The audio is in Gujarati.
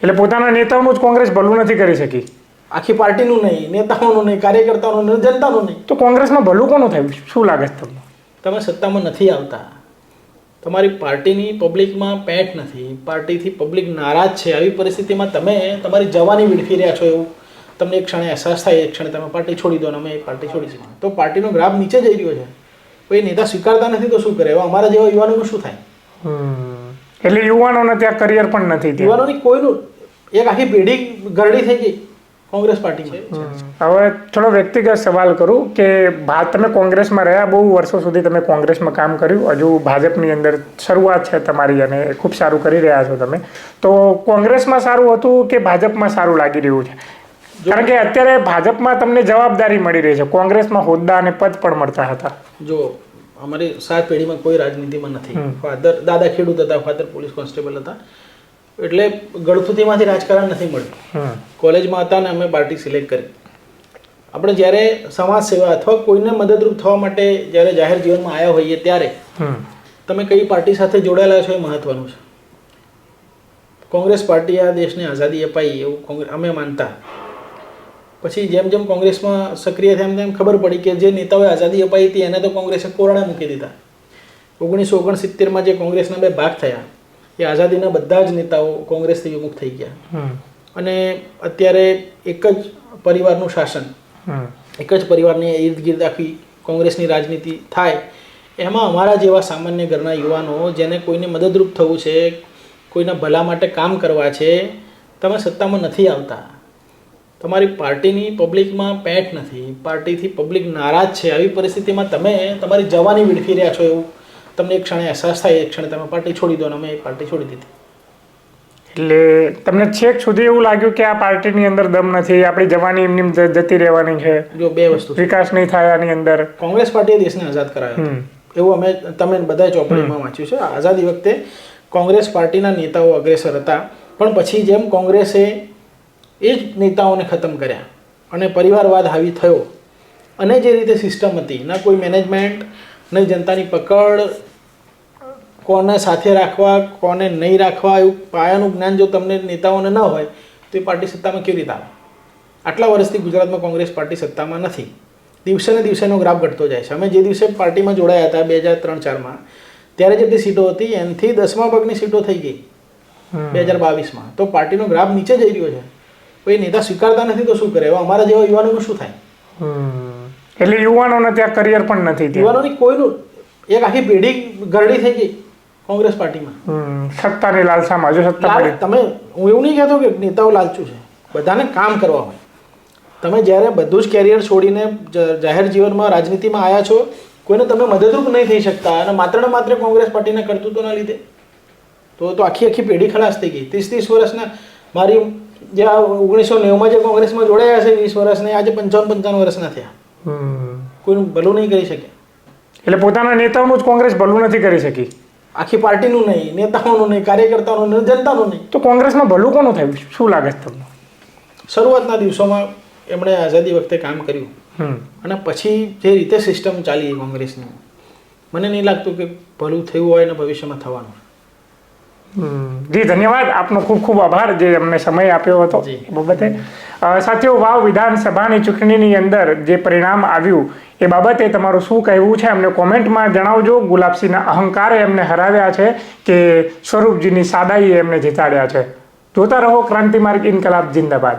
એટલે પોતાના નેતાઓનું જ કોંગ્રેસ ભલું નથી કરી શકી? આખી પાર્ટીનું નહીં, નેતાઓનું નહીં, કાર્યકર્તાઓનું નહીં, જનતાનું નહીં. તો કોંગ્રેસમાં ભલું કોનું થયું? શું લાગે છે તમને? તમે સત્તામાં નથી આવતા, તમારી પાર્ટીની પબ્લિકમાં પેટ નથી, પાર્ટીથી પબ્લિક નારાજ છે. આવી પરિસ્થિતિમાં તમે તમારી જવાની વેડફી રહ્યા છો એવું તમને એક ક્ષણે અહેસાસ થાય, એક ક્ષણે તમે પાર્ટી છોડી દો અને અમે એ પાર્ટી છોડી દઈશું, તો પાર્ટીનો ગ્રાફ નીચે જઈ રહ્યો છે. કોઈ નેતા સ્વીકારતા નથી તો શું કરે? એવા અમારા જેવા યુવાનોનું શું થાય? એટલે યુવાનોને ત્યાં કરિયર પણ નથી. યુવાનોની કોઈનું, એક આખી પેઢી ગરડી થઈ ગઈ કોંગ્રેસ પાર્ટીમાં. હવે થોડો વ્યક્તિગત સવાલ કરું કે તમે કોંગ્રેસમાં રહ્યા, બહુ વર્ષો સુધી તમે કોંગ્રેસમાં કામ કર્યું, હજુ ભાજપની અંદર શરૂઆત છે તમારી અને ખૂબ સારું કરી રહ્યા છો તમે. તો કોંગ્રેસમાં સારું હતું કે ભાજપમાં સારું લાગી રહ્યું છે? કારણ કે અત્યારે ભાજપમાં તમને જવાબદારી મળી રહી છે, કોંગ્રેસમાં હોદ્દા અને પદ પણ મળતા હતા. જો અમારી 7 પેઢીમાં કોઈ રાજનીતિમાં નથી. દાદા ખેડૂત હતા, ફાધર પોલીસ કોન્સ્ટેબલ હતા, એટલે ગળથુથીમાંથી રાજકારણ નથી મળ્યું. કોલેજમાં હતા ને અમે પાર્ટી સિલેક્ટ કરી. આપણે જ્યારે સમાજ સેવા અથવા કોઈને મદદરૂપ થવા માટે જ્યારે જાહેર જીવનમાં આવ્યા હોઈએ ત્યારે તમે કઈ પાર્ટી સાથે જોડાયેલા છો એ મહત્વનું છે. કોંગ્રેસ પાર્ટી આ દેશને આઝાદી અપાઈ એવું અમે માનતા. પછી જેમ જેમ કોંગ્રેસમાં સક્રિય થયા તેમ ખબર પડી કે જે નેતાઓએ આઝાદી અપાઈ હતી એને તો કોંગ્રેસે કોરણે મૂકી દીધા. 1969માં જે કોંગ્રેસના 2 ભાગ થયા એ આઝાદીના બધા જ નેતાઓ કોંગ્રેસથી વિમુખ થઈ ગયા. અને અત્યારે એક જ પરિવારનું શાસન, એક જ પરિવારની ઈર્દ ગિર્દ આખી કોંગ્રેસની રાજનીતિ થાય. એમાં અમારા જેવા સામાન્ય ઘરના યુવાનો જેને કોઈને મદદરૂપ થવું છે, કોઈના ભલા માટે કામ કરવા છે, તમે સત્તામાં નથી આવતા, તમારી પાર્ટીની પબ્લિકમાં પેટ નથી, પાર્ટીથી પબ્લિક નારાજ છે. આવી પરિસ્થિતિમાં તમે તમારી જવાની વેડફી રહ્યા છો એવું તમને એક ક્ષણે અહેસાસ થાય, એક ક્ષણે તમે પાર્ટી છોડી દો અને અમે એ પાર્ટી છોડી દીધી. એટલે તમને છેક સુધી એવું લાગ્યું કે આ પાર્ટીની અંદર દમ નથી, આપણી જવાની એમની જતી રહેવાની છે? જો 2 વસ્તુ, વિકાસ નહીં થાય આની અંદર. કોંગ્રેસ પાર્ટીએ દેશને આઝાદ કરાવ્યો એવું અમે તમે બધા ચોપડીમાં વાંચ્યું છે. આઝાદી વખતે કોંગ્રેસ પાર્ટીના નેતાઓ અગ્રેસર હતા, પણ પછી જેમ કોંગ્રેસે એ જ નેતાઓને ખતમ કર્યા અને પરિવારવાદ હાવી થયો અને જે રીતે સિસ્ટમ હતી, ના કોઈ મેનેજમેન્ટ, નહીં જનતાની પકડ, કોને સાથે રાખવા કોને નહીં રાખવા એવું પાયાનું જ્ઞાન જો તમને નેતાઓને ન હોય તો એ પાર્ટી સત્તામાં કેવી રીતે આવે? આટલા વર્ષથી ગુજરાતમાં કોંગ્રેસ પાર્ટી સત્તામાં નથી. દિવસે ને દિવસેનો ગ્રાફ ઘટતો જાય છે. અમે જે દિવસે પાર્ટીમાં જોડાયા હતા 2003-4માં ત્યારે જેટલી સીટો હતી એનાથી 10મા ભાગની સીટો થઈ ગઈ 2022માં. તો પાર્ટીનો ગ્રાફ નીચે જઈ રહ્યો છે. કોઈ નેતા સ્વીકારતા નથી તો શું કરે? એવા અમારા જેવા યુવાનોનું શું થાય? એટલે યુવાનોને ત્યાં કરિયર પણ નથી. યુવાનોની કોઈનું, એક આખી પેઢી ગરડી થઈ ગઈ કોંગ્રેસ પાર્ટીમાં. સત્તાની લાલસામાં. હજુ સત્તા તમે, હું એવું નહીં કહેતો કે નેતાઓ લાલચુ છે, બધાને કામ કરવા હોય. તમે જ્યારે બધું જ કેરિયર છોડીને જાહેર જીવનમાં રાજનીતિમાં આવ્યા છો, કોઈને તમે મદદરૂપ નહીં થઈ શકતા અને માત્ર ને માત્ર કોંગ્રેસ પાર્ટીના કરતૂતોના લીધે તો આખી પેઢી ખલાસ થઈ ગઈ. 30-30 વર્ષના મારી જે 1990માં જે કોંગ્રેસમાં જોડાયા છે 20 વર્ષને આજે 55-55 વર્ષના થયા. કોઈનું ભલું નહીં કરી શકે. એટલે પોતાના નેતાઓનું જ કોંગ્રેસ ભલું નથી કરી શકી? આખી પાર્ટીનું નહીં, નેતાઓનું નહીં, કાર્યકર્તાઓનું નહીં, જનતાનું નહીં. તો કોંગ્રેસમાં ભલું કોનું થયું? શું લાગે છે તમને? શરૂઆતના દિવસોમાં એમણે આઝાદી વખતે કામ કર્યું અને પછી જે રીતે સિસ્ટમ ચાલી કોંગ્રેસની, મને નહીં લાગતું કે ભલું થયું હોય ને ભવિષ્યમાં થવાનું. જી ધન્યવાદ, આપનો ખૂબ ખૂબ આભાર જે અમને સમય આપ્યો હતો એ બાબતે. સાથીઓ, વાવ વિધાનસભાની ચૂંટણીની અંદર જે પરિણામ આવ્યું એ બાબતે તમારું શું કહેવું છે અમને કોમેન્ટમાં જણાવજો. ગુલાબસિંહના અહંકારે એમને હરાવ્યા છે કે સ્વરૂપજીની સાદાઈએ એમને જીતાડ્યા છે? જોતા રહો ક્રાંતિમાર્ગ, ઇન્કલાબ જિંદાબાદ.